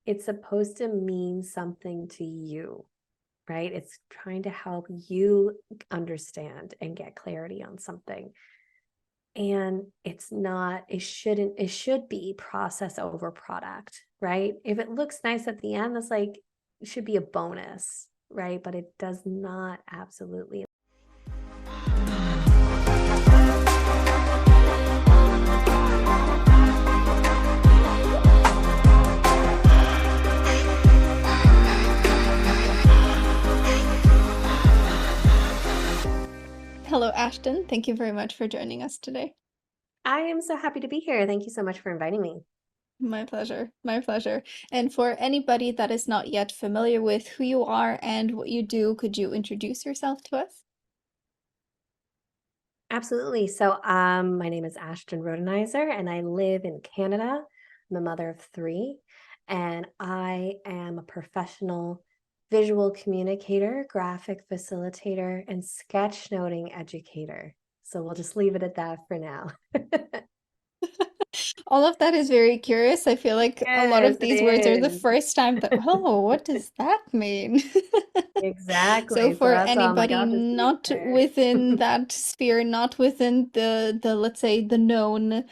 it's supposed to mean something to you, right? It's trying to help you understand and get clarity on something. And it's not, it should be process over product, right? If it looks nice at the end, that's like, it should be a bonus, right? But it does not absolutely. Hello, Ashton. Thank you very much for joining us today. I am so happy to be here. Thank you so much for inviting me. My pleasure. My pleasure. And for anybody that is not yet familiar with who you are and what you do, could you introduce yourself to us? Absolutely. So, my name is Ashton Rodenhiser, and I live in Canada. I'm a mother of three, and I am a professional visual communicator, graphic facilitator, and sketchnoting educator. So we'll just leave it at that for now. All of that is very curious. I feel like a lot Yes, of it these words are the is. first time that, oh, what does that mean? So Exactly. So for that's why I'm like, anybody I'll just leave it not there. within that sphere, not within the let's say the known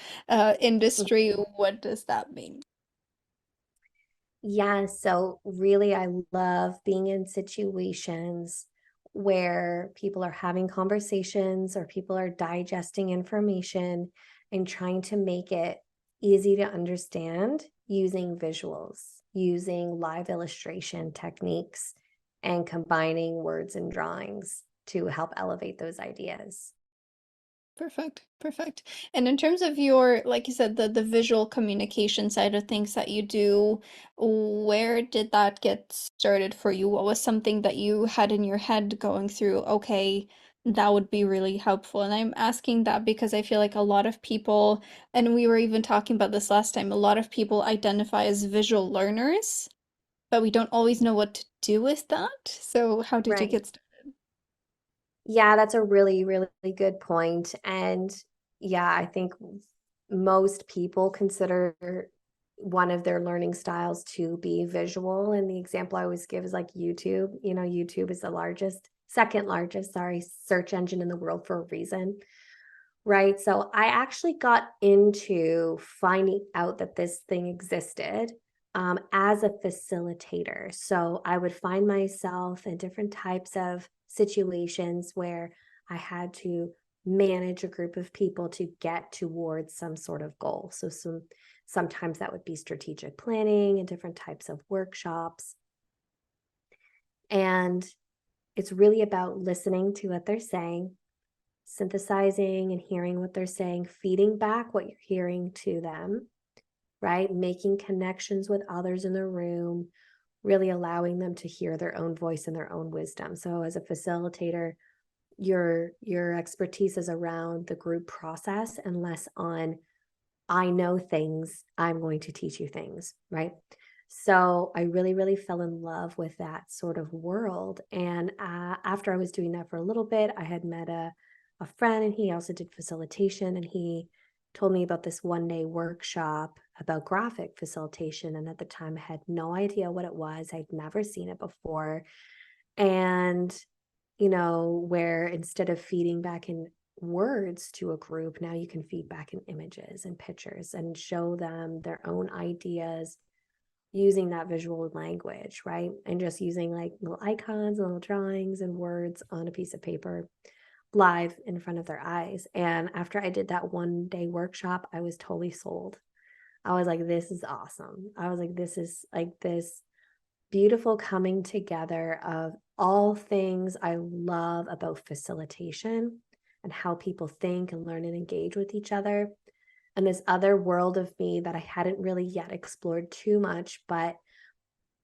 industry, what does that mean? Yeah, so really, I love being in situations where people are having conversations or people are digesting information and trying to make it easy to understand using visuals, using live illustration techniques, and combining words and drawings to help elevate those ideas. Perfect, perfect. And in terms of your, like you said, the visual communication side of things that you do, where did that get started for you? What was something that you had in your head going through? Okay, that would be really helpful. And I'm asking that because I feel like a lot of people, and we were even talking about this last time, a lot of people identify as visual learners, but we don't always know what to do with that. So how did you Right. get started? Yeah, that's a really, really good point. And yeah, I think most people consider one of their learning styles to be visual. And the example I always give is like YouTube. You know, YouTube is the second largest, sorry, search engine in the world for a reason. Right. So I actually got into finding out that this thing existed as a facilitator. So I would find myself in different types of situations where I had to manage a group of people to get towards some sort of goal. So sometimes that would be strategic planning and different types of workshops. And it's really about listening to what they're saying, synthesizing and hearing what they're saying, feeding back what you're hearing to them, right? Making connections with others in the room, really allowing them to hear their own voice and their own wisdom. So as a facilitator, your expertise is around the group process and less on I know things, I'm going to teach you things, right? So I really, really fell in love with that sort of world. And after I was doing that for a little bit, I had met a friend and he also did facilitation. And he told me about this 1 day workshop about graphic facilitation. And at the time, I had no idea what it was, I'd never seen it before. And, where instead of feeding back in words to a group, now you can feed back in images and pictures and show them their own ideas using that visual language, right? And just using like little icons and little drawings and words on a piece of paper live in front of their eyes. And after I did that 1 day workshop, I was totally sold. I was like, this is awesome. I was like, this is like this beautiful coming together of all things I love about facilitation and how people think and learn and engage with each other. And this other world of me that I hadn't really yet explored too much, but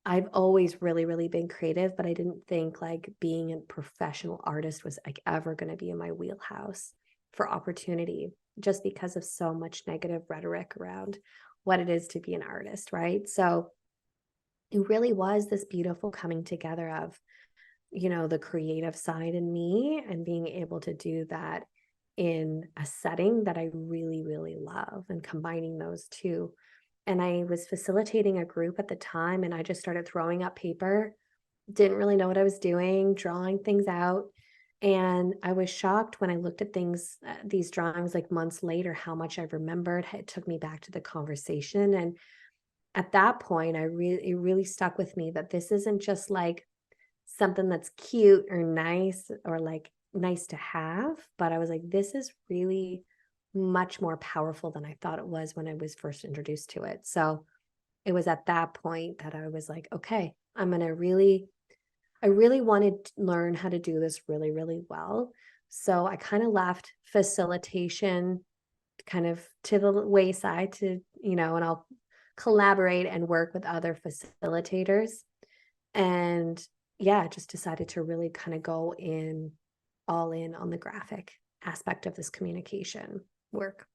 I've always really, really been creative, but I didn't think like being a professional artist was like ever going to be in my wheelhouse for opportunity, just because of so much negative rhetoric around what it is to be an artist, right? So it really was this beautiful coming together of, the creative side in me and being able to do that in a setting that I really, really love and combining those two. and I was facilitating a group at the time, and I just started throwing up paper, didn't really know what I was doing, drawing things out. And I was shocked when I looked at things, these drawings like months later, how much I remembered. It took me back to the conversation. And at that point, it really stuck with me that this isn't just like something that's cute or nice or like nice to have, but I was like, this is really much more powerful than I thought it was when I was first introduced to it. So it was at that point that I was like, okay, I really wanted to learn how to do this really, really well. So I kind of left facilitation kind of to the wayside to, and I'll collaborate and work with other facilitators. And yeah, just decided to really kind of go in all in on the graphic aspect of this communication work.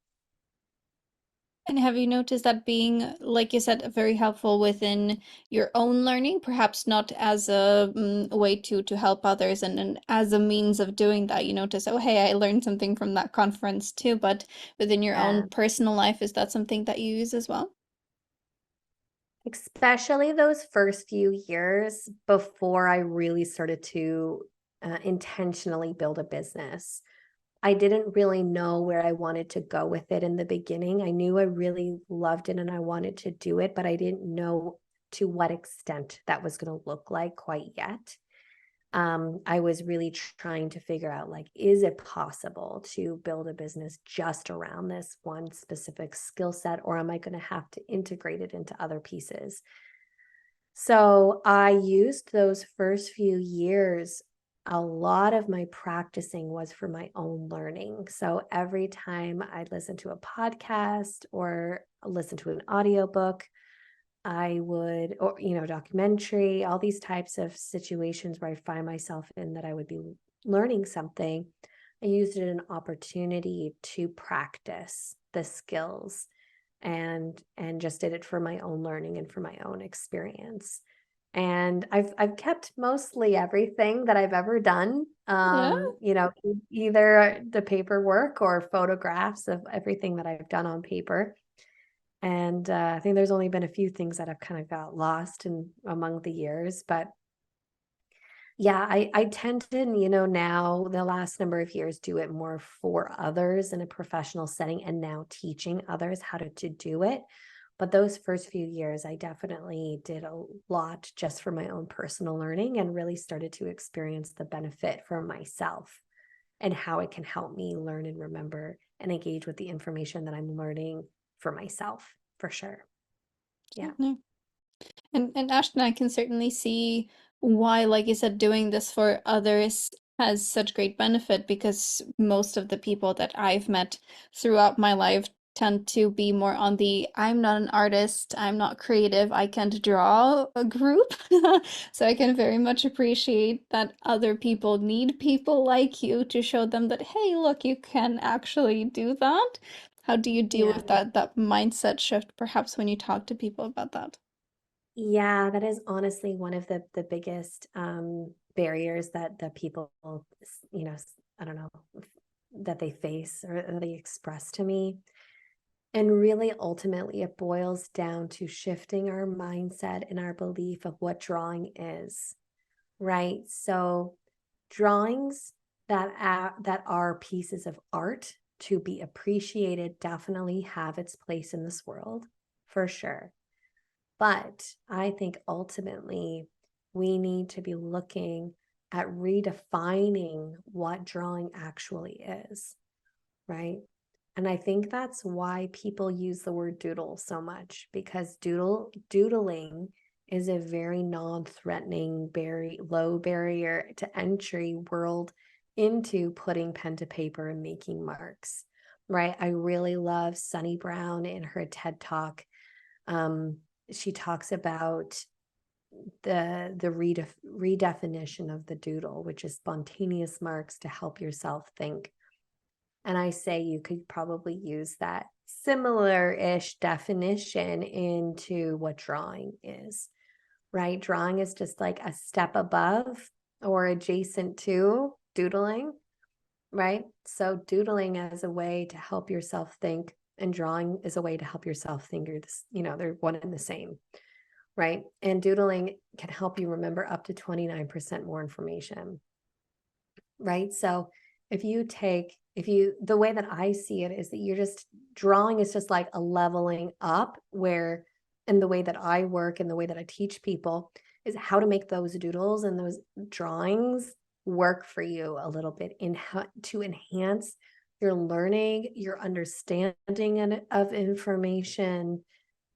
And have you noticed that being, like you said, very helpful within your own learning, perhaps not as a way to help others and as a means of doing that, you notice, oh, hey, I learned something from that conference too, but within your Yeah. own personal life, is that something that you use as well? Especially those first few years before I really started to intentionally build a business. I didn't really know where I wanted to go with it in the beginning. I knew I really loved it and I wanted to do it, but I didn't know to what extent that was going to look like quite yet. I was really trying to figure out, like, is it possible to build a business just around this one specific skill set, or am I going to have to integrate it into other pieces? So I used those first few years. A lot of my practicing was for my own learning. So every time I listened to a podcast or listen to an audiobook, I would, or, documentary, all these types of situations where I find myself in that I would be learning something. I used it as an opportunity to practice the skills and just did it for my own learning and for my own experience. And I've kept mostly everything that I've ever done, Yeah. either the paperwork or photographs of everything that I've done on paper. And I think there's only been a few things that I've kind of got lost in among the years, but yeah, I tend to, now the last number of years do it more for others in a professional setting and now teaching others how to do it. But those first few years, I definitely did a lot just for my own personal learning and really started to experience the benefit for myself and how it can help me learn and remember and engage with the information that I'm learning for myself, for sure. Yeah. Certainly. And Ashton, I can certainly see why, like you said, doing this for others has such great benefit because most of the people that I've met throughout my life tend to be more on the I'm not an artist, I'm not creative, I can't draw a group. So I can very much appreciate that other people need people like you to show them that, hey, look, you can actually do that. How do you deal Yeah. with that mindset shift, perhaps when you talk to people about that? Yeah, that is honestly one of the biggest barriers that people, I don't know, that they face or that they express to me. And really, ultimately, it boils down to shifting our mindset and our belief of what drawing is, right? So, drawings that are pieces of art to be appreciated definitely have its place in this world, for sure. But I think ultimately we need to be looking at redefining what drawing actually is, right? And I think that's why people use the word doodle so much because doodling is a very non-threatening, very low barrier to entry world into putting pen to paper and making marks, right? I really love Sunny Brown in her TED Talk. Um, she talks about the redefinition of the doodle, which is spontaneous marks to help yourself think. And I say you could probably use that similar-ish definition into what drawing is, right? Drawing is just like a step above or adjacent to doodling, right? So doodling as a way to help yourself think and drawing is a way to help yourself think you're this, they're one and the same, right? And doodling can help you remember up to 29% more information, right? So the way that I see it is that you're just drawing is just like a leveling up where, and the way that I work and the way that I teach people is how to make those doodles and those drawings work for you a little bit in how to enhance your learning, your understanding of information,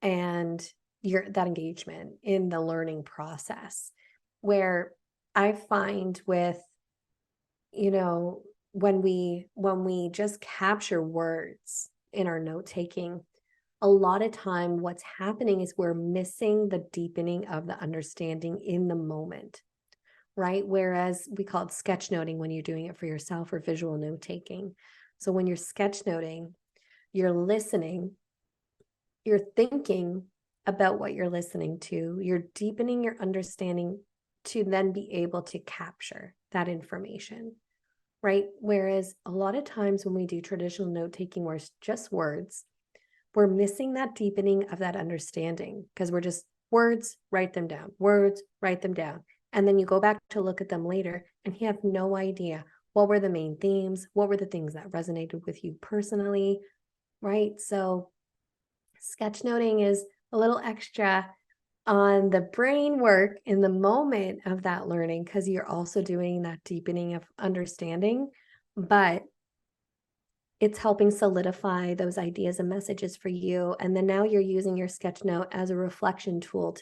and that engagement in the learning process. Where I find with, when we just capture words in our note taking, a lot of time what's happening is we're missing the deepening of the understanding in the moment, right? Whereas we call it sketchnoting when you're doing it for yourself, or visual note taking. So when you're sketchnoting, you're listening, you're thinking about what you're listening to, you're deepening your understanding to then be able to capture that information, right? Whereas a lot of times when we do traditional note taking where it's just words, we're missing that deepening of that understanding because we're just words, write them down, words, write them down. And then you go back to look at them later and you have no idea what were the main themes, what were the things that resonated with you personally, right? So sketchnoting is a little extra on the brain work in the moment of that learning because you're also doing that deepening of understanding, but it's helping solidify those ideas and messages for you. And then now you're using your sketchnote as a reflection tool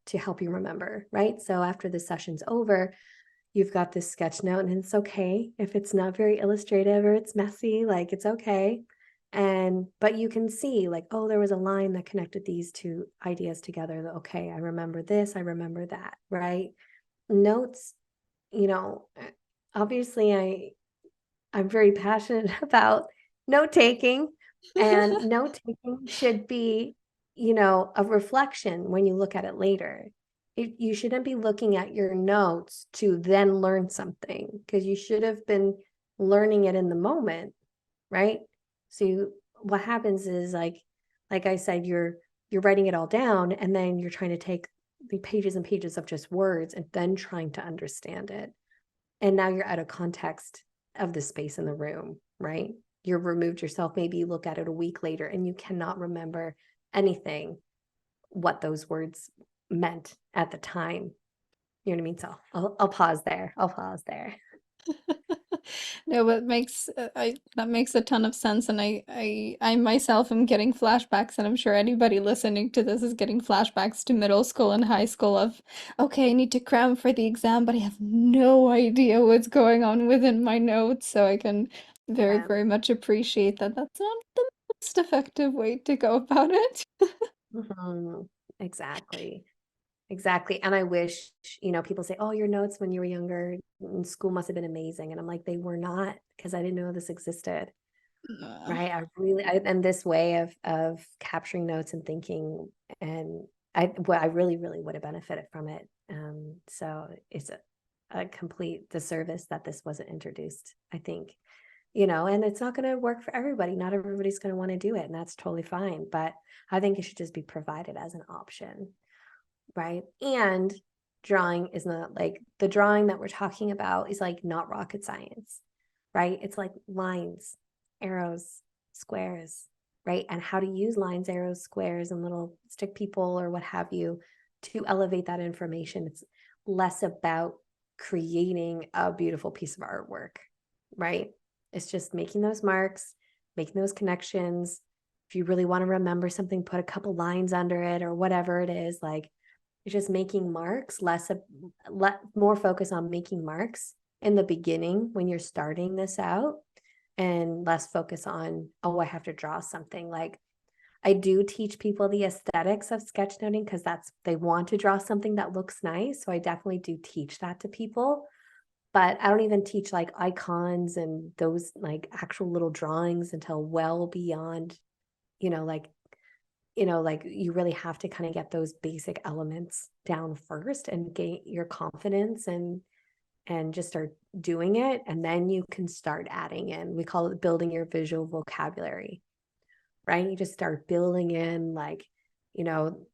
to help you remember, right? So after the session's over, you've got this sketchnote, and it's okay if it's not very illustrative or it's messy, like it's okay. But you can see like, oh, there was a line that connected these two ideas together. Okay, I remember this, I remember that, right? Notes, you know, obviously I'm very passionate about note taking, and note taking should be, a reflection when you look at it later. You shouldn't be looking at your notes to then learn something, because you should have been learning it in the moment, right? So what happens is like I said, you're writing it all down, and then you're trying to take the pages and pages of just words and then trying to understand it. And now you're out of context of the space in the room, right? You've removed yourself. Maybe you look at it a week later and you cannot remember anything, what those words meant at the time. You know what I mean? So I'll pause there. I'll pause there. No, but that makes a ton of sense, and I myself am getting flashbacks, and I'm sure anybody listening to this is getting flashbacks to middle school and high school of, okay, I need to cram for the exam, but I have no idea what's going on within my notes, so I can very, Yeah. very much appreciate that. That's not the most effective way to go about it. Mhm. Exactly. Exactly. And I wish, people say, oh, your notes when you were younger in school must have been amazing. And I'm like, they were not, because I didn't know this existed. Right. And this way of capturing notes and thinking, and I really, really would have benefited from it. So it's a complete disservice that this wasn't introduced, I think, and it's not going to work for everybody. Not everybody's going to want to do it, and that's totally fine. But I think it should just be provided as an option, right? And drawing is not like the drawing that we're talking about is like not rocket science, right? It's like lines, arrows, squares, right? And how to use lines, arrows, squares, and little stick people or what have you to elevate that information. It's less about creating a beautiful piece of artwork, right? It's just making those marks, making those connections. If you really want to remember something, put a couple lines under it or whatever it is. Like, it's just making marks, more focus on making marks in the beginning when you're starting this out, and less focus on, oh, I have to draw something. Like, I do teach people the aesthetics of sketchnoting because they want to draw something that looks nice. So I definitely do teach that to people. But I don't even teach like icons and those like actual little drawings until well beyond, like like you really have to kind of get those basic elements down first and gain your confidence and just start doing it, and then you can start adding in, we call it building your visual vocabulary, right? You just start building in like, you know,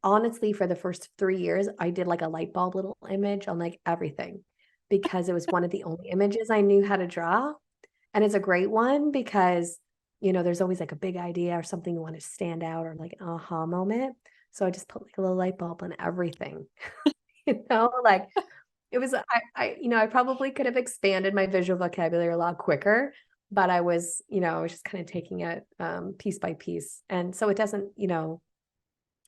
honestly, for the first 3 years, I did like a light bulb little image on like everything because it was one of the only images I knew how to draw. And it's a great one because, there's always like a big idea or something you want to stand out or like an aha moment. So I just put like a little light bulb on everything, like it was, I probably could have expanded my visual vocabulary a lot quicker, but I was just kind of taking it piece by piece. And so it doesn't,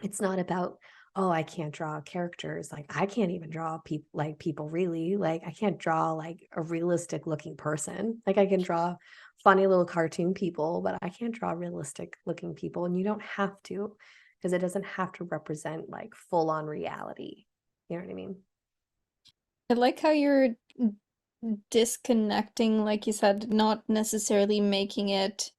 it's not about, oh, I can't draw characters. Like I can't even draw people really. Like I can't draw like a realistic looking person. Like I can draw funny little cartoon people, but I can't draw realistic looking people. And you don't have to, because it doesn't have to represent like full on reality. You know what I mean? I like how you're disconnecting, like you said, not necessarily making it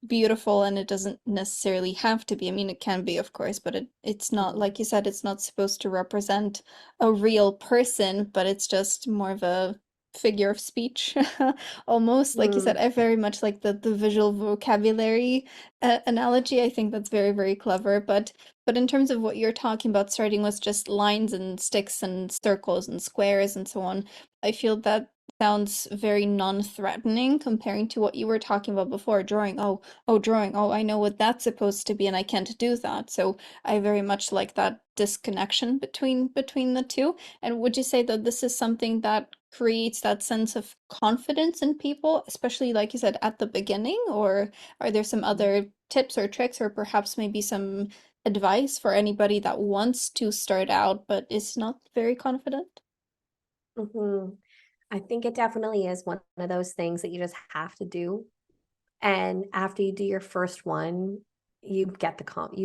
beautiful, and it doesn't necessarily have to be. I mean, it can be, of course, but it's not, Mhm. like you said, it's not supposed to represent a real person, but it's just more of a figure of speech almost. Like you said, Mm, I very much like the visual vocabulary analogy. I think that's very, very clever. But in terms of what you're talking about, starting with just lines and sticks and circles and squares and so on, I feel that sounds very non-threatening comparing to what you were talking about before. Drawing, drawing, I know what that's supposed to be, and I can't do that. So I very much like that disconnection between the two. And would you say that this is something that creates that sense of confidence in people, especially like you said at the beginning, or are there some mhm, other tips or tricks, or perhaps maybe some advice for anybody that wants to start out but is not very confident? mhm. I think it definitely is one of those things that you just have to do. And after you do your first one, you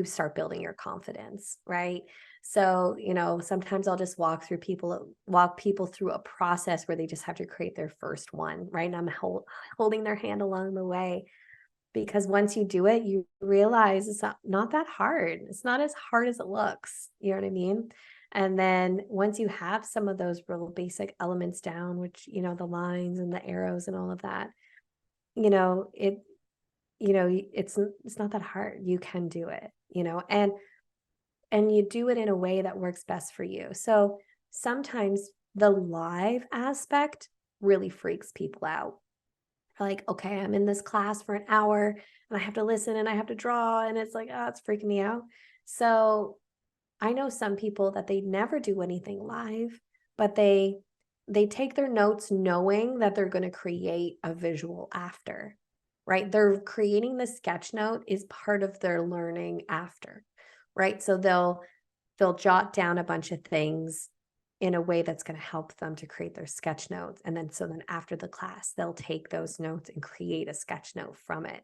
start building your confidence, right? So, sometimes I'll just walk people through a process where they just have to create their first one, right? And I'm holding their hand along the way because once you do it, you realize it's not that hard. It's not as hard as it looks. You know what I mean? And then once you have some of those real basic elements down, which, the lines and the arrows and all of that, it it's not that hard. You can do it, and you do it in a way that works best for you. So sometimes the live aspect really freaks people out. Like, okay, I'm in this class for an hour and I have to listen and I have to draw, and it's like, oh, it's freaking me out. So I know some people that they never do anything live, but they take their notes knowing that they're going to create a visual after, right? They're creating the sketch note is part of their learning after, right? So they'll jot down a bunch of things in a way that's going to help them to create their sketch notes. And then after the class, they'll take those notes and create a sketch note from it,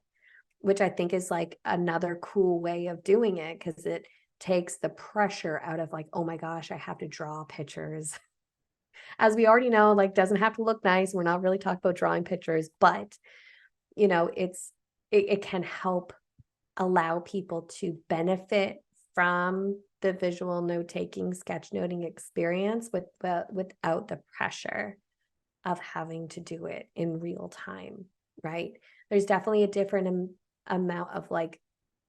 which I think is like another cool way of doing it because it takes the pressure out of like, oh my gosh, I have to draw pictures. As we already know, like doesn't have to look nice. We're not really talking about drawing pictures, but it can help allow people to benefit from the visual note taking sketchnoting experience without the pressure of having to do it in real time, right? There's definitely a different amount of like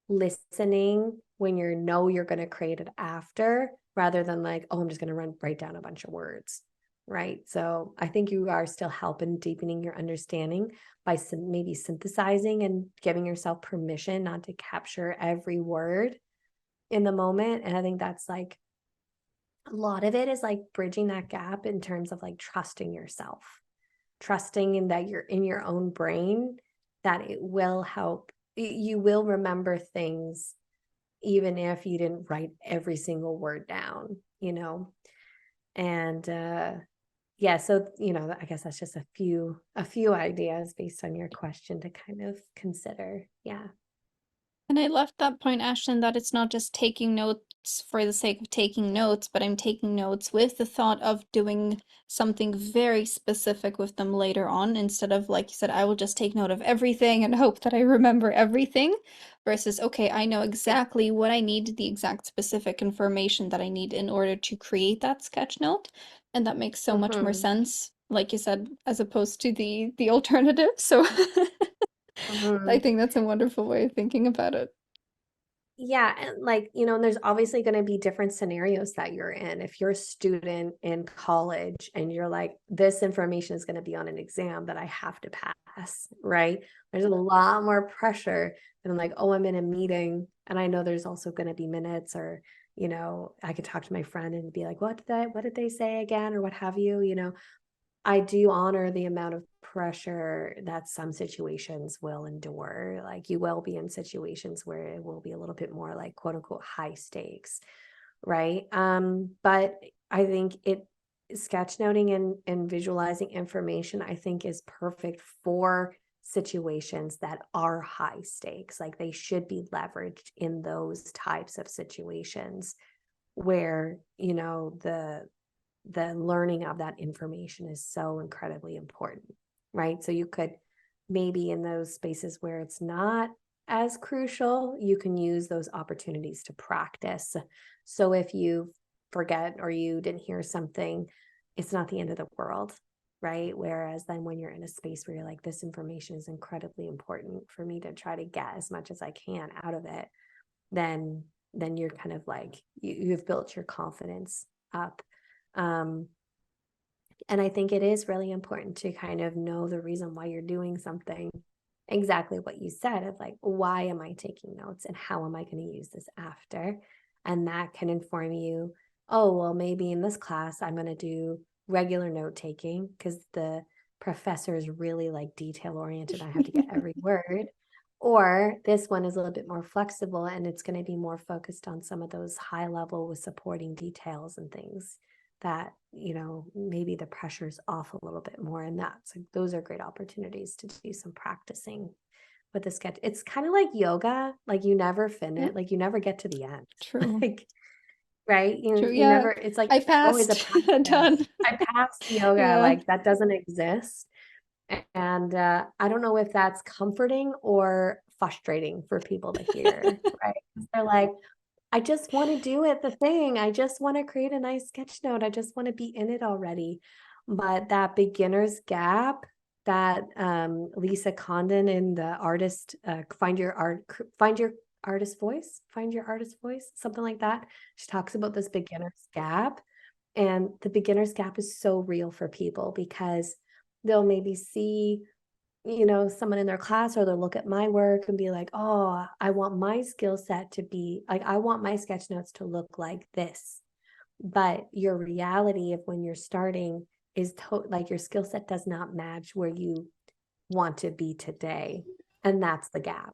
listening when you're going to create it after rather than like, oh, I'm just going to write down a bunch of words, right? So I think you are still helping deepening your understanding by maybe synthesizing and giving yourself permission not to capture every word in the moment. And I think that's like a lot of it is like bridging that gap in terms of like trusting yourself, trusting in that you're in your own brain, that it will help. You will remember things even if you didn't write every single word down. And yeah, so I guess that's just a few ideas based on your question to kind of consider. Yeah. And I left that point, Ashton, that it's not just taking notes for the sake of taking notes, but I'm taking notes with the thought of doing something very specific with them later on, instead of, like you said, I will just take note of everything and hope that I remember everything, versus, okay, I know exactly what I need, the exact specific information that I need in order to create that sketch note. And that makes so much more Mm-hmm. sense, like you said, as opposed to the alternative. So I Mhm. think that's a wonderful way of thinking about it. Yeah, and like, and there's obviously going to be different scenarios that you're in. If you're a student in college and you're like, this information is going to be on an exam that I have to pass, right? There's a lot more pressure than like, oh, I'm in a meeting and I know there's also going to be minutes or, I could talk to my friend and be like, what did they say again or what have you, I do honor the amount of pressure that some situations will endure. Like you will be in situations where it will be a little bit more like quote unquote high stakes, right? But I think sketchnoting and visualizing information, I think is perfect for situations that are high stakes. Like they should be leveraged in those types of situations where, the learning of that information is so incredibly important, right? So you could maybe in those spaces where it's not as crucial, you can use those opportunities to practice. So if you forget or you didn't hear something, it's not the end of the world, right? Whereas then when you're in a space where you're like, this information is incredibly important for me to try to get as much as I can out of it, then you're kind of like you've built your confidence up. um, and I think it is really important to kind of know the reason why you're doing something. Exactly what you said of like, why am I taking notes and how am I going to use this after? And that can inform you, oh, well, maybe in this class, I'm going to do regular note taking because the professor is really like detail oriented. I have to get every word. Or this one is a little bit more flexible and it's going to be more focused on some of those high level with supporting details and things that maybe the pressure's off a little bit more, and that's like those are great opportunities to do some practicing with the sketch. It's kind of like yoga, like you never Yeah, finish, like you never get to the end. true. Like, right, True. you Yeah. never, it's like I always a passed. practice. Done. I passed yoga, Yeah. like that doesn't exist. And I don't know if that's comforting or frustrating for people to hear, right? They're like, I just want to do it, the thing. I just want to create a nice sketch note. I just want to be in it already. But that beginner's gap that Lisa Condon in the artist, find your artist voice, something like that. She talks about this beginner's gap. And the beginner's gap is so real for people because they'll maybe see someone in their class or they'll look at my work and be like, oh, I want my skill set to be like, I want my sketch notes to look like this. But your reality of when you're starting is like your skill set does not match where you want to be today. And that's the gap,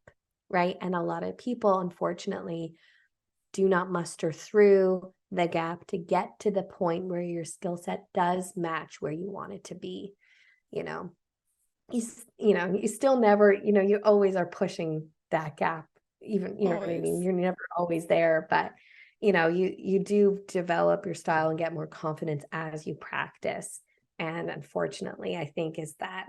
right? And a lot of people, unfortunately, do not muster through the gap to get to the point where your skill set does match where you want it to be, you know you still never, you always are pushing that gap, even, you know what I mean? Always. You're never always there, but you do develop your style and get more confidence as you practice. And unfortunately, I think is that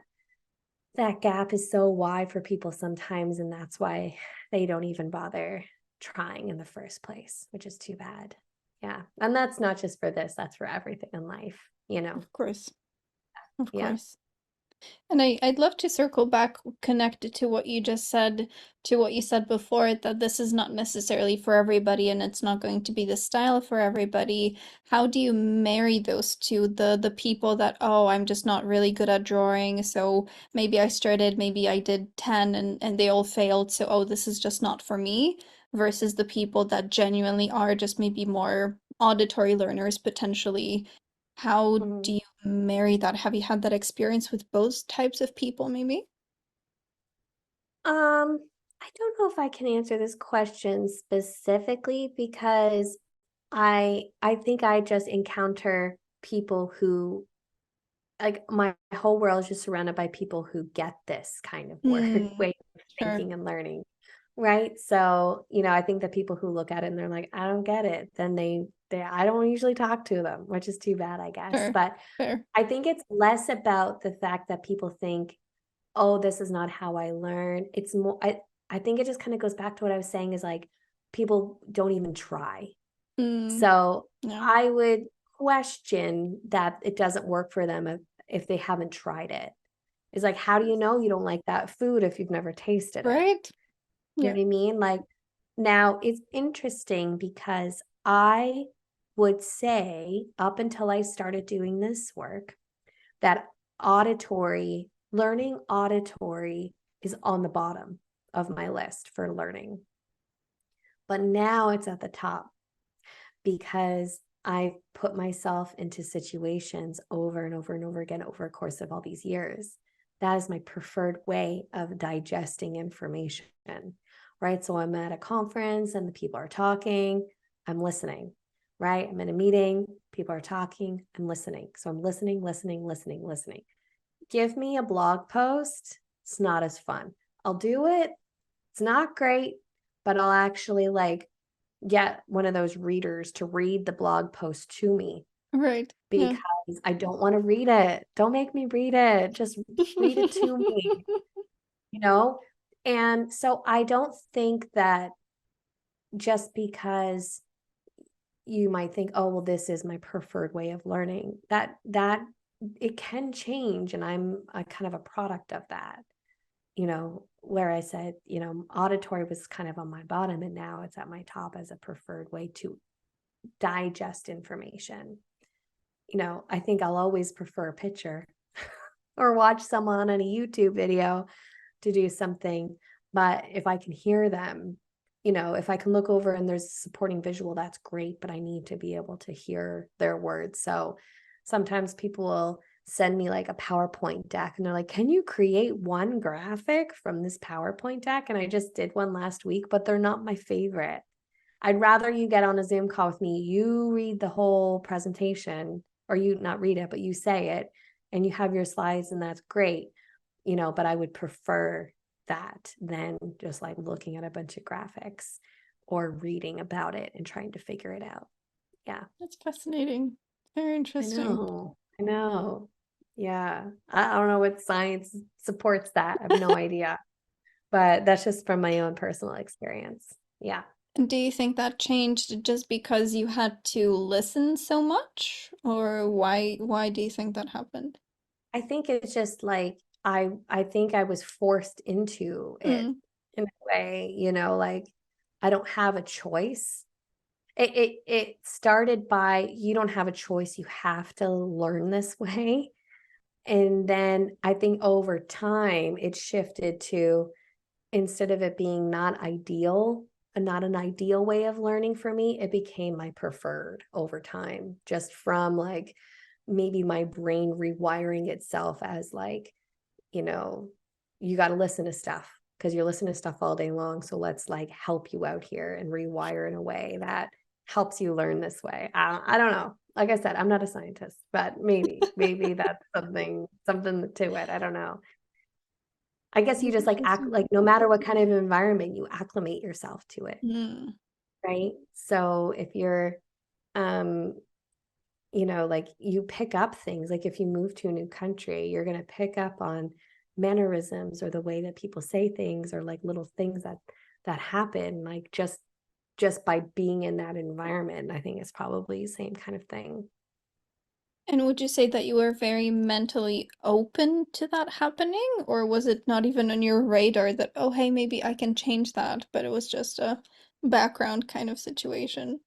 gap is so wide for people sometimes, and that's why they don't even bother trying in the first place, which is too bad. Yeah. And that's not just for this, that's for everything in life. Of course. Of Yeah. course. And I'd love to circle back, connected to what you just said, to what you said before, that this is not necessarily for everybody and it's not going to be the style for everybody. How do you marry those two? The people that, oh, I'm just not really good at drawing, so maybe I started, maybe I did 10 and they all failed, so oh, this is just not for me, versus the people that genuinely are just maybe more auditory learners potentially. How do Mhm. you marry that? Have you had that experience with both types of people, maybe? I don't know if I can answer this question specifically because I think I just encounter people who like my whole world is just surrounded by people who get this kind of work Hmm, way of sure, thinking and learning. Right. So, I think the people who look at it and they're like, I don't get it, then they I don't usually talk to them, which is too bad, I guess. sure, But fair. I think it's less about the fact that people think, oh, this is not how I learn. It's more, I think it just kind of goes back to what I was saying is like people don't even try. Hmm, So yeah, I would question that it doesn't work for them if they haven't tried it. It's like, how do you know you don't like that food if you've never tasted it? Right? You know Yeah. what I mean? Like, now it's interesting because I would say up until I started doing this work that learning auditory is on the bottom of my list for learning. But now it's at the top because I've put myself into situations over and over and over again over a course of all these years. That is my preferred way of digesting information, right? So I'm at a conference and the people are talking, I'm listening, right? I'm in a meeting, people are talking, I'm listening. So I'm listening, listening, listening, listening. Give me a blog post, it's not as fun. I'll do it, it's not great, but I'll actually like get one of those readers to read the blog post to me Right. Yeah. because I don't want to read it. Don't make me read it. Just read it to me, you know? And so I don't think that just because you might think, oh, well, this is my preferred way of learning, that it can change. And I'm a kind of a product of that, where I said, auditory was kind of on my bottom and now it's at my top as a preferred way to digest information. I think I'll always prefer a picture or watch someone on a YouTube video to do something. But if I can hear them, if I can look over and there's a supporting visual, that's great, but I need to be able to hear their words. So sometimes people will send me like a PowerPoint deck and they're like, can you create one graphic from this PowerPoint deck? And I just did one last week, but they're not my favorite. I'd rather you get on a Zoom call with me, you read the whole presentation, or you not read it, but you say it and you have your slides, and that's great, but I would prefer that than just like looking at a bunch of graphics or reading about it and trying to figure it out. Yeah. That's fascinating. Very I interesting. know. I know. Yeah. I don't know what science supports that. I have no idea. But that's just from my own personal experience. Yeah. And do you think that changed just because you had to listen so much? Or why do you think that happened? I think it's just like I think I was forced into it Mm, in a way, like I don't have a choice. It started by you don't have a choice, you have to learn this way. And then I think over time it shifted to, instead of it being not ideal, not an ideal way of learning for me, it became my preferred over time, just from like maybe my brain rewiring itself as like, you know, you got to listen to stuff because you're listening to stuff all day long. So let's like help you out here and rewire in a way that helps you learn this way. I don't know. Like I said, I'm not a scientist, but maybe that's something to it. I don't know. I guess you that's just like act interesting. like no matter what kind of environment, you acclimate yourself to it, Mm. right? So if you're, um, like you pick up things, like if you move to a new country, you're going to pick up on mannerisms or the way that people say things or like little things that happen, like just by being in that environment. I think it's probably the same kind of thing. And would you say that you were very mentally open to that happening, or was it not even on your radar that, oh, hey, maybe I can change that, but it was just a background kind of situation?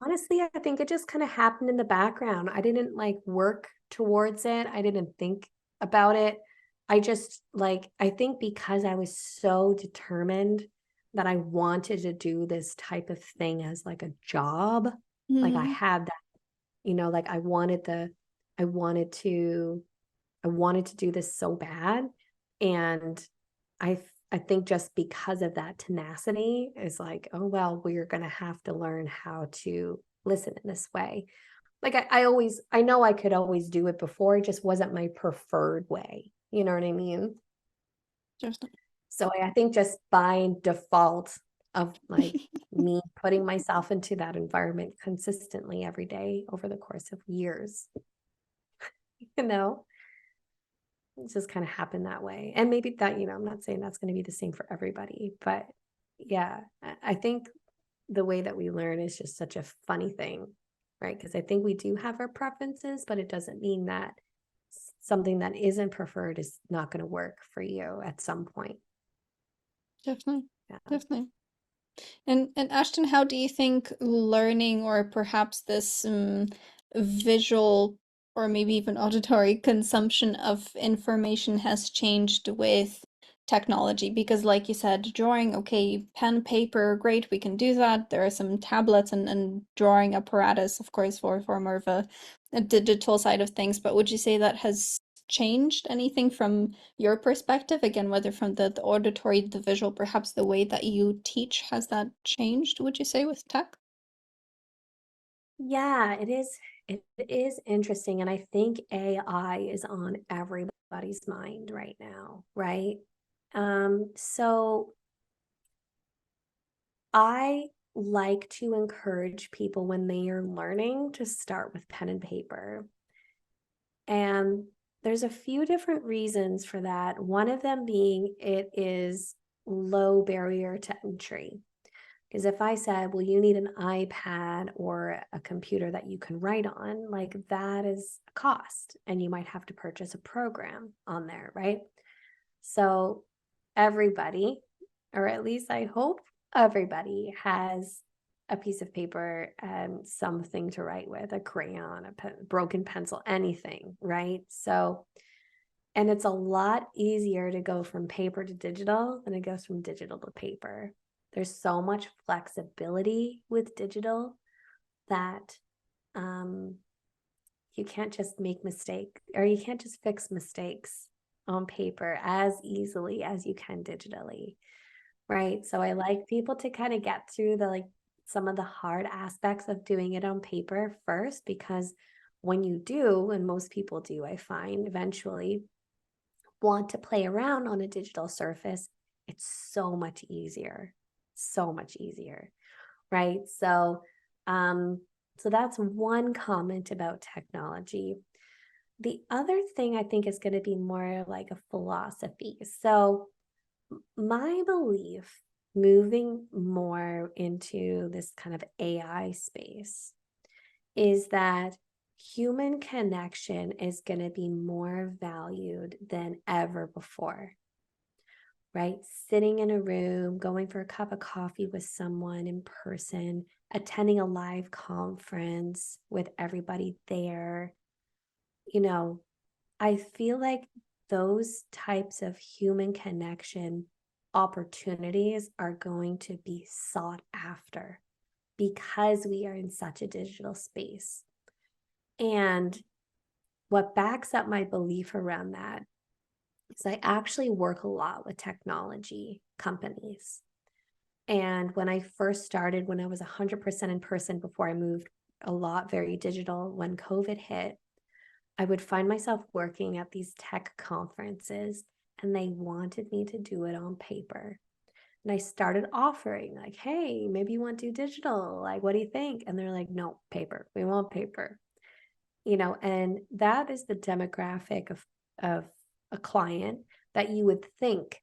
Honestly, I think it just kind of happened in the background. I didn't like work towards it. I didn't think about it. I just like, I think because I was so determined that I wanted to do this type of thing as like a job, like I Mm. had that, like I wanted to, I wanted to do this so bad. And I I think just because of that tenacity is like, oh well, we're gonna have to learn how to listen in this way. Like I know I could always do it before, it just wasn't my preferred way. You know what I mean? Just So I think just by default of like me putting myself into that environment consistently every day over the course of years, you know, it just kind of happened that way. And maybe that, I'm not saying that's going to be the same for everybody, but yeah, I think the way that we learn is just such a funny thing, right? Because I think we do have our preferences, but it doesn't mean that something that isn't preferred is not going to work for you at some point. Definitely. Yeah. Definitely. And Ashton, how do you think learning or perhaps this visual or maybe even auditory consumption of information has changed with technology? Because like you said, drawing, okay, pen, paper, great, we can do that. There are some tablets and drawing apparatus, of course, for more of a digital side of things. But would you say that has changed anything from your perspective? Again, whether from the auditory, the visual, perhaps the way that you teach, has that changed, would you say, with tech? Yeah, it is. It is interesting. And I think AI is on everybody's mind right now, right? So I like to encourage people when they are learning to start with pen and paper. And there's a few different reasons for that. One of them being it is low barrier to entry. Because if I said, well, you need an iPad or a computer that you can write on, like that is a cost, and you might have to purchase a program on there, right? So everybody, or at least I hope everybody, has a piece of paper and something to write with, a crayon, broken pencil, anything, right? So, and it's a lot easier to go from paper to digital than it goes from digital to paper. There's so much flexibility with digital that you can't just make mistakes, or you can't just fix mistakes on paper as easily as you can digitally, right? So I like people to kind of get through the like some of the hard aspects of doing it on paper first, because when you do, and most people do, I find eventually want to play around on a digital surface, it's so much easier, right? So that's one comment about technology. The other thing I think is going to be more like a philosophy. So my belief moving more into this kind of AI space is that human connection is going to be more valued than ever before, right? Sitting in a room, going for a cup of coffee with someone in person, attending a live conference with everybody there. You know, I feel like those types of human connection opportunities are going to be sought after because we are in such a digital space. And what backs up my belief around that is I actually work a lot with technology companies. And when I first started, when I was 100% in person before I moved a lot very digital, when COVID hit, I would find myself working at these tech conferences and they wanted me to do it on paper. And I started offering, like, hey, maybe you want to do digital. Like, what do you think? And they're like, no, paper. We want paper. And that is the demographic of a client that you would think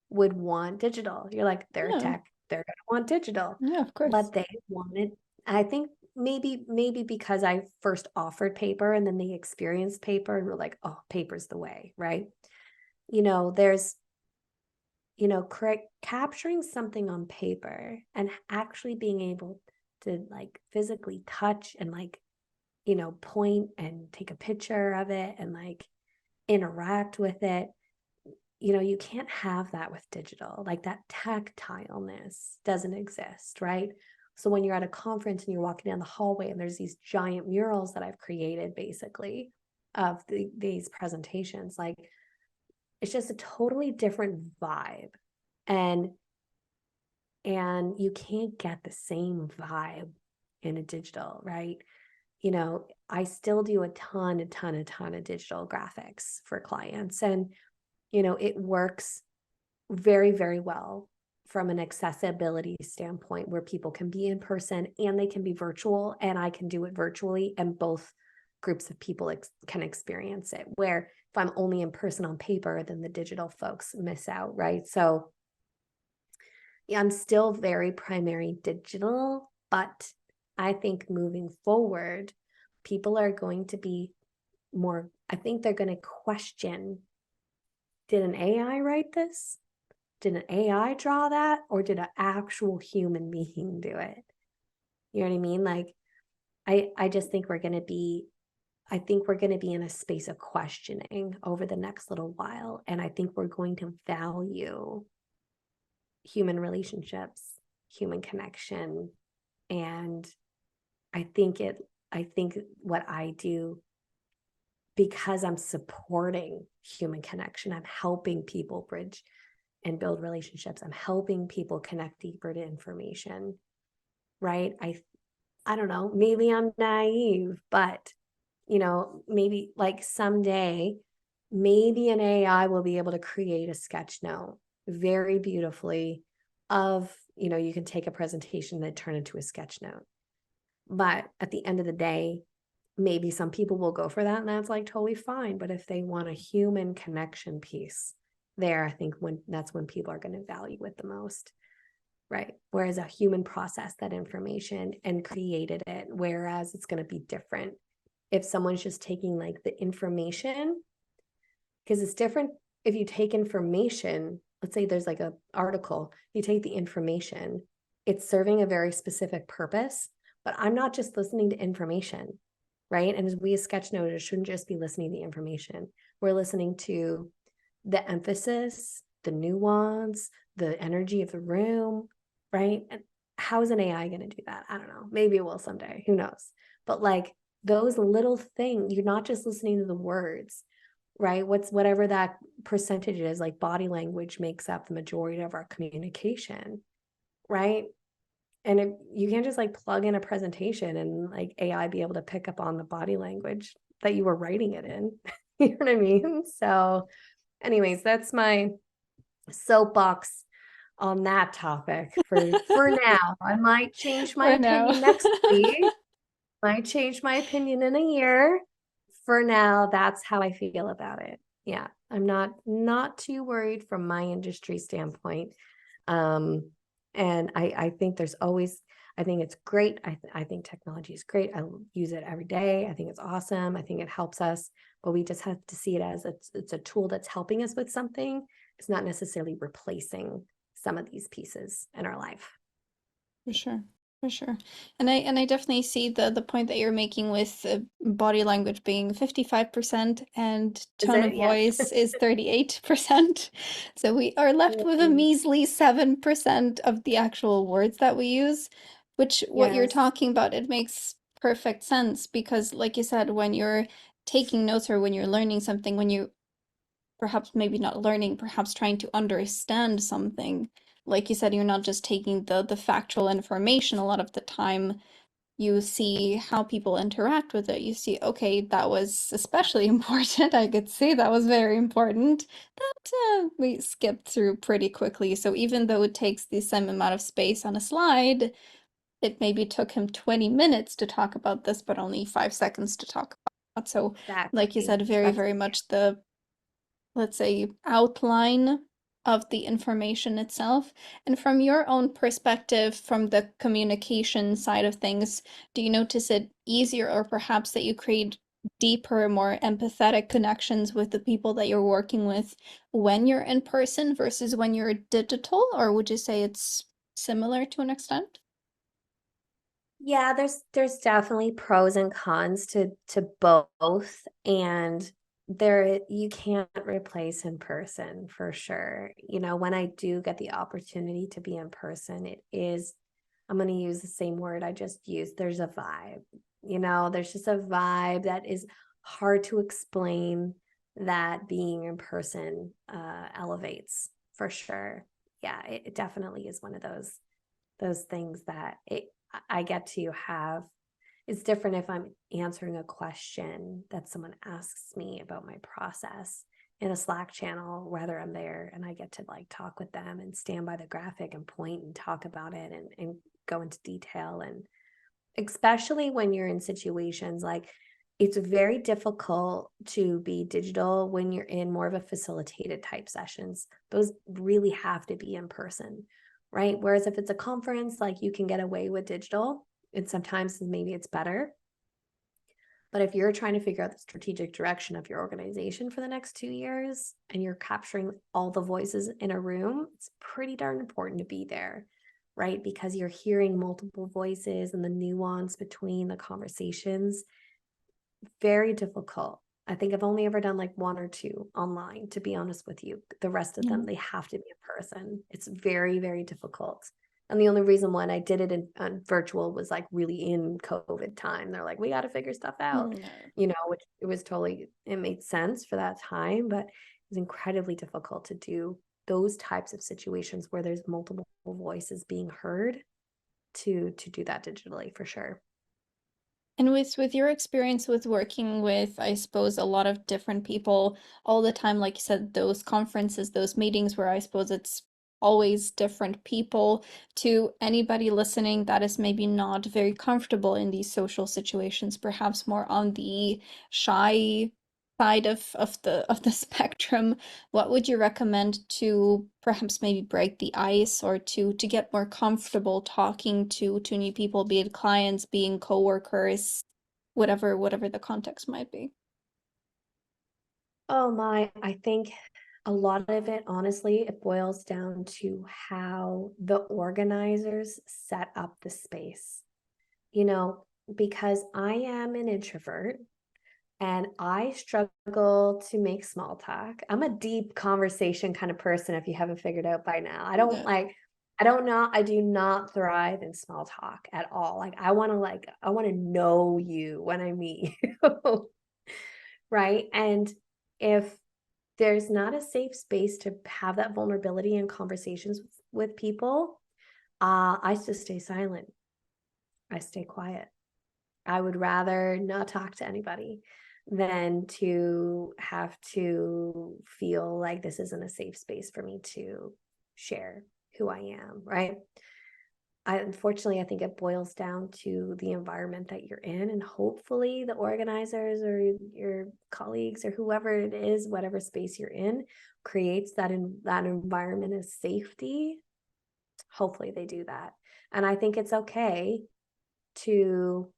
would want digital. You're like, they're Yeah, tech, they're going to want digital. yeah, of course. But they wanted, I think maybe because I first offered paper and then they experienced paper and were like, oh, paper's the way, right? There's, capturing something on paper and actually being able to like physically touch and like, point and take a picture of it and like interact with it. You can't have that with digital. Like that tactileness doesn't exist, right? So when you're at a conference and you're walking down the hallway and there's these giant murals that I've created basically of these presentations, like it's just a totally different vibe. And you can't get the same vibe in a digital, right? I still do a ton of digital graphics for clients, and it works very, very well from an accessibility standpoint where people can be in person and they can be virtual, and I can do it virtually, and both groups of people can experience it. Where if I'm only in person on paper, then the digital folks miss out, right? So yeah, I'm still very primary digital, but I think moving forward, people are going to be more, I think they're going to question, did an AI write this? Did an AI draw that? Or did an actual human being do it? You know what I mean? Like, I just think we're going to be, I think we're going to be in a space of questioning over the next little while. And I think we're going to value human relationships, human connection. And I think what I do, because I'm supporting human connection, I'm helping people bridge and build relationships. I'm helping people connect deeper to information, right? I don't know, maybe I'm naive, but maybe like someday, maybe an AI will be able to create a sketch note very beautifully of, you can take a presentation that turn into a sketch note. But at the end of the day, maybe some people will go for that, and that's like totally fine. But if they want a human connection piece there, I think that's when people are going to value it the most. Right. Whereas a human processed that information and created it, whereas it's going to be different if someone's just taking like the information, because it's different if you take information, let's say there's like an article, you take the information, it's serving a very specific purpose, but I'm not just listening to information, right? And as we as sketchnoters shouldn't just be listening to the information. We're listening to the emphasis, the nuance, the energy of the room, right? And how is an AI going to do that? I don't know. Maybe it will someday. Who knows? But like those little things, you're not just listening to the words, right? Whatever that percentage is, like body language makes up the majority of our communication, right? And you can't just like plug in a presentation and like AI be able to pick up on the body language that you were writing it in. You know what I mean? So anyways, that's my soapbox on that topic for now. I might change my For now. opinion next week. Might change my opinion in a year. For now, that's how I feel about it. Yeah, I'm not too worried from my industry standpoint. And I think there's always, I think it's great. I think technology is great. I use it every day. I think it's awesome. I think it helps us, but we just have to see it as it's a tool that's helping us with something. It's not necessarily replacing some of these pieces in our life. For sure. For sure. And I definitely see the point that you're making with body language being 55% and Is tone it? of Yeah. voice is 38%. So we are left with a measly 7% of the actual words that we use, which what you're Yes. talking about, it makes perfect sense because like you said, when you're taking notes or when you're learning something, when you perhaps maybe not learning, perhaps trying to understand something. Like you said, you're not just taking the factual information. A lot of the time, you see how people interact with it. You see, okay, that was especially important. I could say that was very important. That we skipped through pretty quickly. So even though it takes the same amount of space on a slide, it maybe took him 20 minutes to talk about this, but only 5 seconds to talk about it. So, like you Exactly. said, very, That's very much the, let's say, outline of the information itself. And from your own perspective, from the communication side of things, do you notice it easier or perhaps that you create deeper, more empathetic connections with the people that you're working with when you're in person versus when you're digital? Or would you say it's similar to an extent? Yeah, there's definitely pros and cons to both, and there you can't replace in person for sure. When I do get the opportunity to be in person, I'm going to use the same word I just used. There's a vibe. There's just a vibe that is hard to explain that being in person elevates for sure. Yeah, it definitely is one of those things that I get to have. It's different if I'm answering a question that someone asks me about my process in a Slack channel, whether I'm there and I get to like talk with them and stand by the graphic and point and talk about it and go into detail. And especially when you're in situations like it's very difficult to be digital when you're in more of a facilitated type sessions. Those really have to be in person, right? Whereas if it's a conference, like you can get away with digital, and sometimes maybe it's better. But if you're trying to figure out the strategic direction of your organization for the next 2 years and you're capturing all the voices in a room, it's pretty darn important to be there, right? Because you're hearing multiple voices and the nuance between the conversations. Very difficult. I think I've only ever done like one or two online, to be honest with you. The rest of Yeah. them, they have to be in person. It's very, very difficult. And the only reason when I did it in virtual was like really in COVID time. They're like, we got to figure stuff out, Yeah. which it was totally, it made sense for that time, but it was incredibly difficult to do those types of situations where there's multiple voices being heard to do that digitally for sure. And with your experience with working with, I suppose, a lot of different people all the time, like you said, those conferences, those meetings where I suppose it's always different people, to anybody listening that is maybe not very comfortable in these social situations, perhaps more on the shy side of the spectrum, what would you recommend to perhaps maybe break the ice or to get more comfortable talking to new people, be it clients, being coworkers, whatever the context might be? Oh my, I think a lot of it, honestly, it boils down to how the organizers set up the space. You know, because I am an introvert and I struggle to make small talk. I'm a deep conversation kind of person, if you haven't figured out by now. Yeah. I do not thrive in small talk at all. I want to know you when I meet you. Right. And if there's not a safe space to have that vulnerability in conversations with people, I just stay silent. I stay quiet. I would rather not talk to anybody than to have to feel like this isn't a safe space for me to share who I am, right? Unfortunately, I think it boils down to the environment that you're in, and hopefully the organizers or your colleagues or whoever it is, whatever space you're in, creates that environment of safety. Hopefully they do that. And I think it's okay to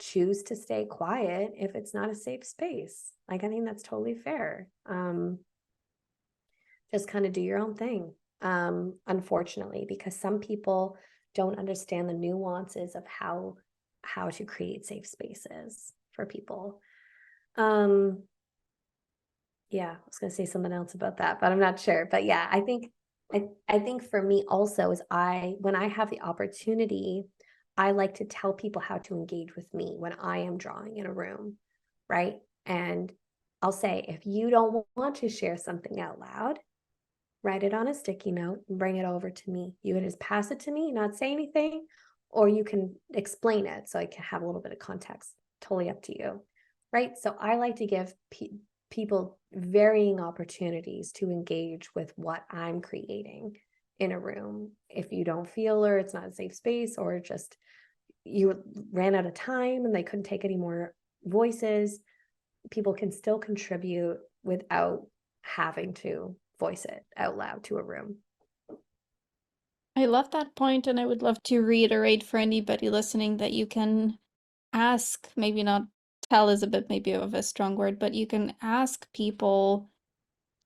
choose to stay quiet if it's not a safe space. Like, I think that's totally fair. Just kind of do your own thing. Unfortunately, because some people don't understand the nuances of how to create safe spaces for people. Um, yeah, I was gonna say something else about that, but I'm not sure. But yeah, I think for me also is when I have the opportunity, I like to tell people how to engage with me when I am drawing in a room, right? And I'll say, if you don't want to share something out loud, write it on a sticky note and bring it over to me. You can just pass it to me, not say anything, or you can explain it so I can have a little bit of context. Totally up to you, right? So I like to give people varying opportunities to engage with what I'm creating in a room. If you don't feel or it's not a safe space, or just you ran out of time and they couldn't take any more voices, people can still contribute without having to voice it out loud to a room. I love that point, and I would love to reiterate for anybody listening that you can ask, maybe not tell is a bit maybe of a strong word, but you can ask people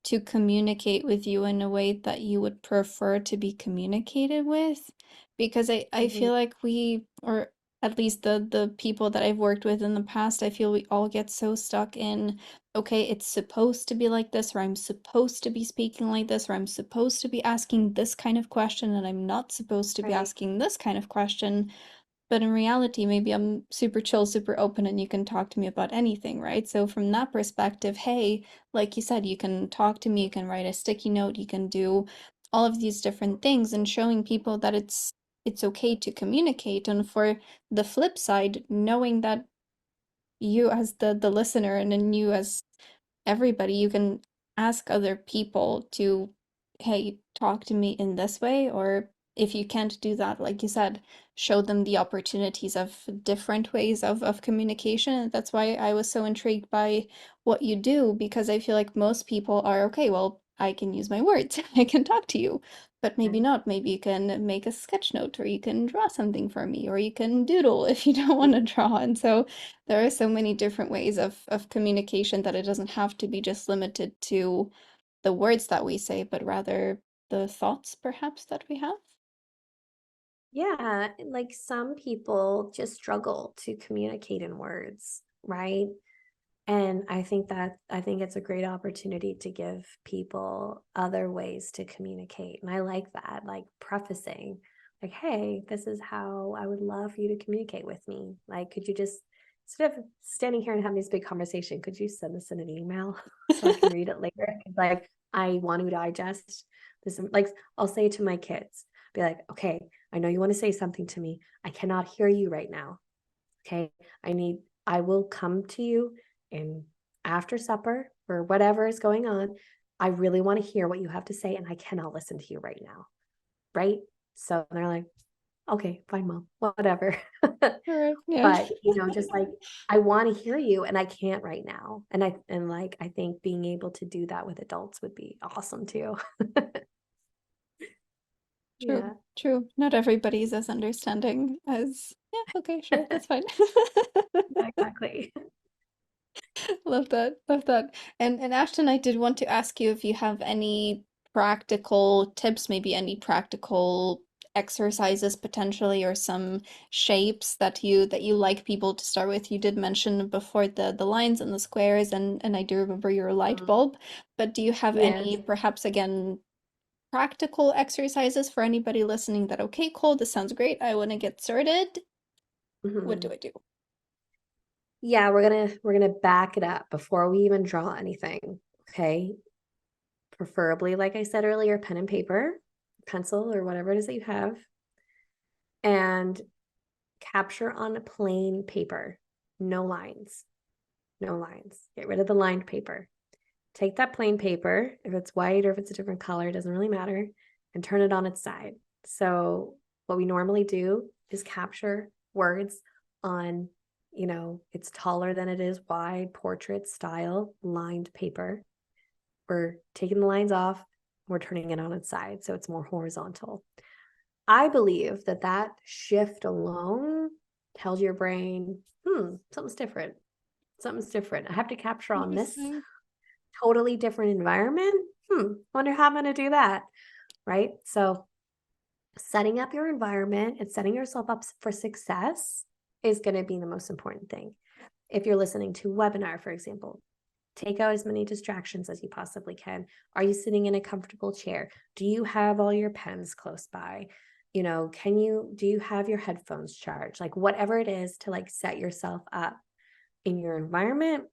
to communicate with you in a way that you would prefer to be communicated with. Because I Mm-hmm. feel like we, or at least the people that I've worked with in the past, I feel we all get so stuck in, okay, it's supposed to be like this, or I'm supposed to be speaking like this, or I'm supposed to be asking this kind of question, and I'm not supposed to be Right. asking this kind of question. But in reality, maybe I'm super chill, super open, and you can talk to me about anything, right? So from that perspective, hey, like you said, you can talk to me, you can write a sticky note, you can do all of these different things, and showing people that it's okay to communicate. And for the flip side, knowing that you as the listener, and then you as everybody, you can ask other people to, hey, talk to me in this way, or if you can't do that, like you said, show them the opportunities of different ways of communication. And that's why I was so intrigued by what you do, because I feel like most people are, okay, well, I can use my words, I can talk to you. But maybe not. Maybe you can make a sketch note, or you can draw something for me, or you can doodle if you don't want to draw. And so there are so many different ways of communication that it doesn't have to be just limited to the words that we say, but rather the thoughts perhaps that we have. Yeah, like some people just struggle to communicate in words, right? And I think it's a great opportunity to give people other ways to communicate. And I like that, like prefacing, like, hey, this is how I would love for you to communicate with me. Like, could you just, instead of standing here and having this big conversation, could you send this in an email so I can read it later? Like, I want to digest this. Like, I'll say to my kids, be like, okay, I know you want to say something to me. I cannot hear you right now. Okay. I will come to you in after supper or whatever is going on. I really want to hear what you have to say, and I cannot listen to you right now. Right. So they're like, okay, fine, mom, whatever. All right. Yeah. But, just like, I want to hear you and I can't right now. And like, I think being able to do that with adults would be awesome too. True, Yeah. true. Not everybody's as understanding as, yeah, okay, sure, that's fine. Exactly. Love that. Love that. And Ashton, I did want to ask you if you have any practical tips, maybe any practical exercises potentially, or some shapes that you like people to start with. You did mention before the lines and the squares, and I do remember your light Mhm. bulb, but do you have Yes. any perhaps again practical exercises for anybody listening that, okay, cool, this sounds great, I want to get started. What do Mhm. I do? Yeah, we're gonna back it up before we even draw anything. Okay. Preferably, like I said earlier, pen and paper, pencil, or whatever it is that you have, and capture on a plain paper. No lines. No lines. Get rid of the lined paper. Take that plain paper, if it's white or if it's a different color, it doesn't really matter, and turn it on its side. So what we normally do is capture words on, it's taller than it is wide, portrait style, lined paper. We're taking the lines off, we're turning it on its side so it's more horizontal. I believe that that shift alone tells your brain, something's different. Something's different. I have to capture on this Interesting. totally different environment. Wonder how I'm going to do that. Right. So, setting up your environment and setting yourself up for success is going to be the most important thing. If you're listening to a webinar, for example, take out as many distractions as you possibly can. Are you sitting in a comfortable chair? Do you have all your pens close by? Do you have your headphones charged? Like whatever it is to like set yourself up in your environment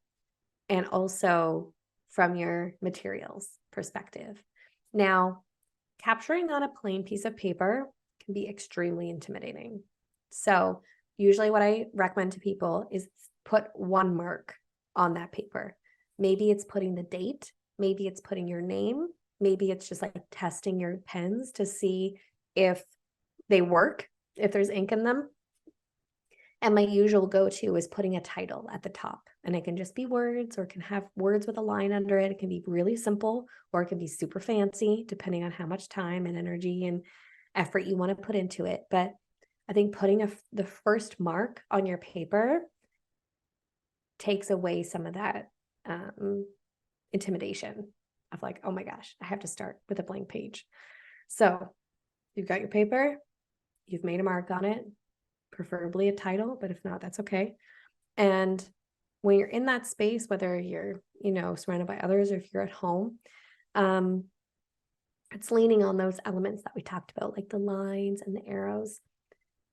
and also from your materials perspective. Now, capturing on a plain piece of paper can be extremely intimidating. So, usually, what I recommend to people is put one mark on that paper. Maybe it's putting the date, maybe it's putting your name, maybe it's just like testing your pens to see if they work, if there's ink in them. And my usual go-to is putting a title at the top. And it can just be words, or it can have words with a line under it. It can be really simple, or it can be super fancy, depending on how much time and energy and effort you want to put into it. But I think putting the first mark on your paper takes away some of that intimidation of like, oh my gosh, I have to start with a blank page. So you've got your paper, you've made a mark on it, preferably a title, but if not, that's okay. And when you're in that space, whether you're, surrounded by others or if you're at home, um, it's leaning on those elements that we talked about, like the lines and the arrows,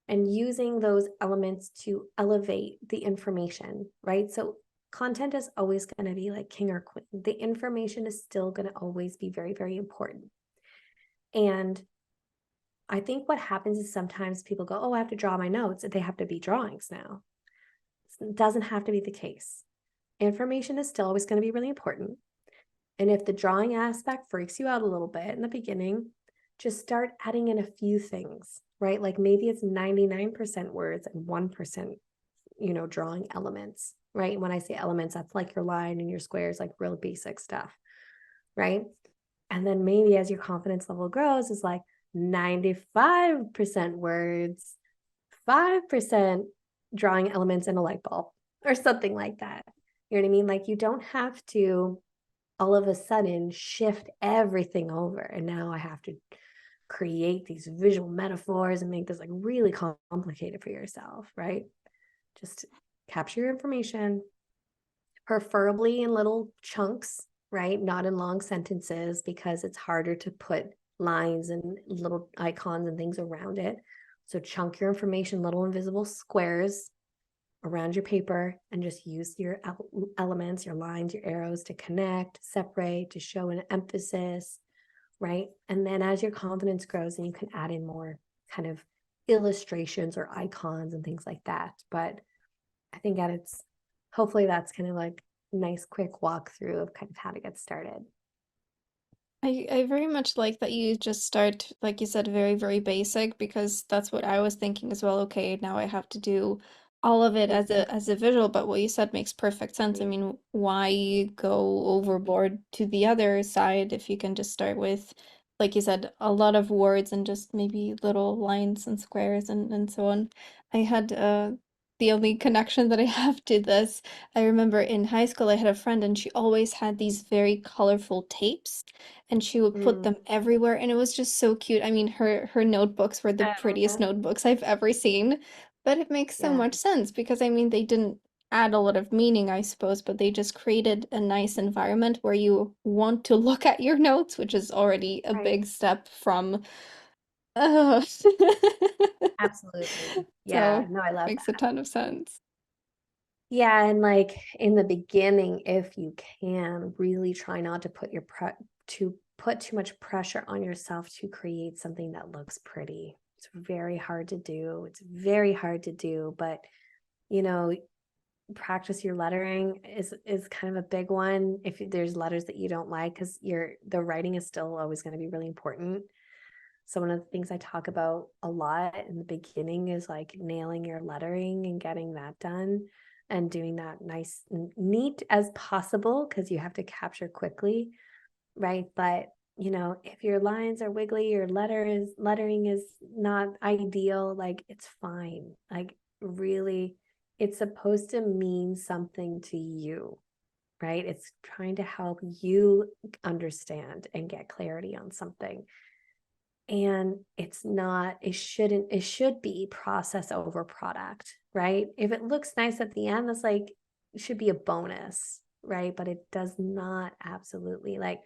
and using those elements to elevate the information, right? So content is always going to be like king or queen. The information is still going to always be very, very important. And I think what happens is sometimes people go, oh, I have to draw my notes. They have to be drawings now. It doesn't have to be the case. Information is still always going to be really important. And if the drawing aspect freaks you out a little bit in the beginning, just start adding in a few things, right? Like maybe it's 99% words and 1%, drawing elements, right? When I say elements, that's like your line and your squares, like real basic stuff, right? And then maybe as your confidence level grows, it's like 95% words, 5% drawing elements in a light bulb or something like that. You know what I mean? Like you don't have to all of a sudden shift everything over. And now I have to create these visual metaphors and make this like really complicated for yourself, right? Just capture your information, preferably in little chunks, right? Not in long sentences because it's harder to put lines and little icons and things around it. So chunk your information, little invisible squares around your paper, and just use your elements, your lines, your arrows to connect, separate, to show an emphasis, right? And then as your confidence grows, and you can add in more kind of illustrations or icons and things like that. But I think that it's hopefully that's kind of like nice quick walkthrough of kind of how to get started. I very much like that you just start, like you said, very, very basic because that's what I was thinking as well. Okay, now I have to do all of it as a visual, but what you said makes perfect sense. I mean, why go overboard to the other side if you can just start with, like you said, a lot of words and just maybe little lines and squares and so on. I had the only connection that I have to this, I remember in high school I had a friend and she always had these very colorful tapes and she would put Mm. them everywhere and it was just so cute. I mean, her notebooks were the prettiest Oh, notebooks I've ever seen, but it makes so yeah, much sense because I mean, they didn't add a lot of meaning, I suppose, but they just created a nice environment where you want to look at your notes, which is already a right. big step from uh Absolutely. Yeah, so no, I love makes a that. ton of sense. Yeah, and like in the beginning, if you can, really try not to put to put too much pressure on yourself to create something that looks pretty. It's very hard to do. It's very hard to do, but you know, practice your lettering is kind of a big one. If there's letters that you don't like, because the writing is still always going to be really important. So one of the things I talk about a lot in the beginning is like nailing your lettering and getting that done and doing that nice neat as possible because you have to capture quickly, right? But if your lines are wiggly, your lettering is not ideal, like it's fine. Like really, it's supposed to mean something to you, right? It's trying to help you understand and get clarity on something. And it should be process over product, right? If it looks nice at the end, that's like, it should be a bonus, right? But it does not absolutely. Like,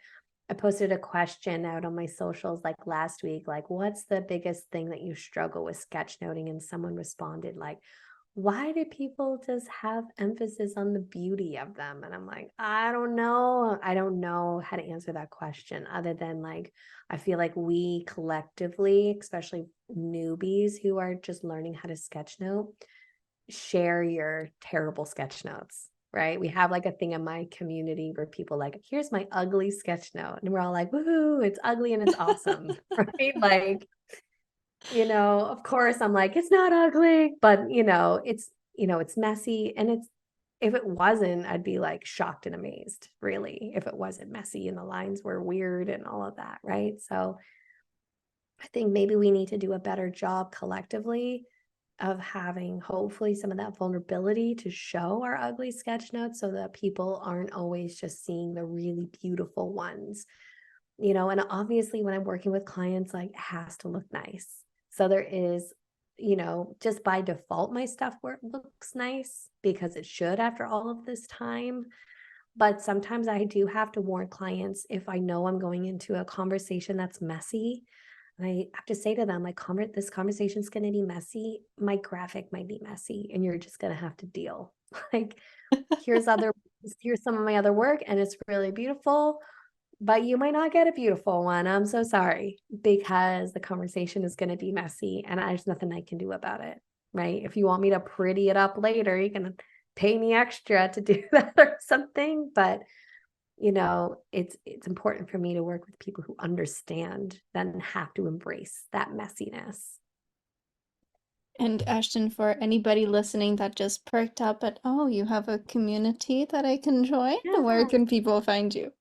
I posted a question out on my socials like last week, like, what's the biggest thing that you struggle with sketchnoting? And someone responded, like, why do people just have emphasis on the beauty of them? And I'm like, I don't know. I don't know how to answer that question other than like, I feel like we collectively, especially newbies who are just learning how to sketchnote, share your terrible sketch notes, right? We have like a thing in my community where people like, here's my ugly sketch note. And we're all like, woohoo, it's ugly and it's awesome, right? Like, of course I'm like, it's not ugly, but it's messy and if it wasn't, I'd be like shocked and amazed, really, if it wasn't messy and the lines were weird and all of that, right? So I think maybe we need to do a better job collectively of having hopefully some of that vulnerability to show our ugly sketch notes so that people aren't always just seeing the really beautiful ones. And obviously when I'm working with clients, like it has to look nice. So there is, just by default, my stuff looks nice because it should after all of this time. But sometimes I do have to warn clients if I know I'm going into a conversation that's messy. And I have to say to them, like, this conversation is going to be messy. My graphic might be messy, and you're just going to have to deal. Like, here's some of my other work, and it's really beautiful, but you might not get a beautiful one. I'm so sorry because the conversation is going to be messy, and there's nothing I can do about it. Right? If you want me to pretty it up later, you can pay me extra to do that or something. But it's important for me to work with people who understand then have to embrace that messiness. And Ashton, for anybody listening that just perked up at, oh, you have a community that I can join, Yeah. where can people find you?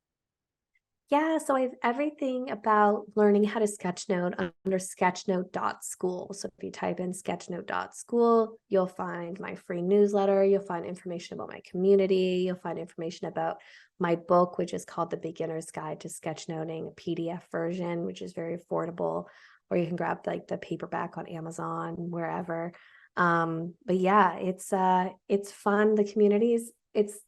Yeah, so I have everything about learning how to sketchnote under sketchnote.school. So if you type in sketchnote.school, you'll find my free newsletter, you'll find information about my community, you'll find information about my book, which is called The Beginner's Guide to Sketchnoting, a PDF version, which is very affordable, or you can grab like the paperback on Amazon, wherever. But yeah, it's fun. The communities, it's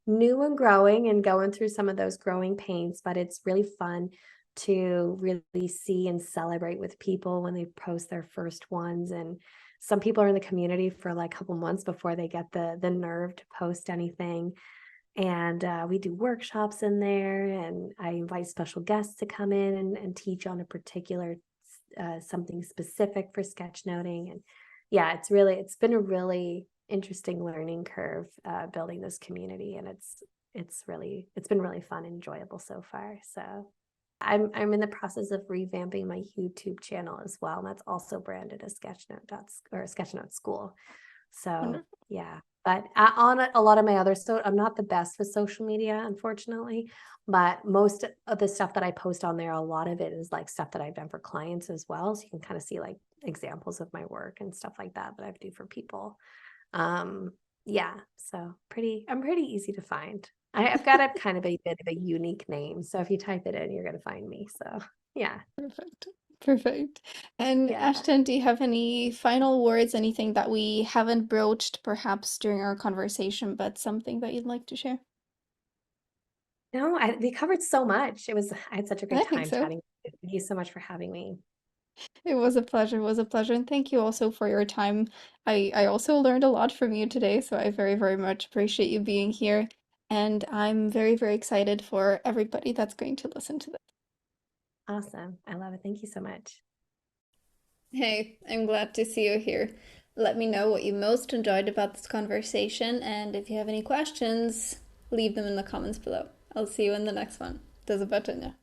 new and growing and going through some of those growing pains, but it's really fun to really see and celebrate with people when they post their first ones. And some people are in the community for like a couple months before they get the nerve to post anything. And we do workshops in there, and I invite special guests to come in and teach on a particular something specific for sketchnoting. And yeah, it's been a really interesting learning curve building this community, and it's been really fun and enjoyable so far. So I'm in the process of revamping my YouTube channel as well, and that's also branded as sketchnote school. So Wonderful. yeah, but on a lot of my other, so I'm not the best with social media, unfortunately, but most of the stuff that I post on there, a lot of it is like stuff that I've done for clients as well. So you can kind of see like examples of my work and stuff like that I do for people. Um, yeah, so I'm pretty easy to find. I've got a kind of a bit of a unique name. So if you type it in, you're gonna find me. So yeah, Perfect. Perfect. And yeah. Ashton, do you have any final words, anything that we haven't broached perhaps during our conversation, but something that you'd like to share? No, we covered so much. I had such a great I think time so. chatting. Thank you so much for having me. It was a pleasure. It was a pleasure. And thank you also for your time. I also learned a lot from you today, so I very, very much appreciate you being here. And I'm very, very excited for everybody that's going to listen to this. Awesome. I love it. Thank you so much. Hey, I'm glad to see you here. Let me know what you most enjoyed about this conversation, and if you have any questions, leave them in the comments below. I'll see you in the next one. Do zobaczenia.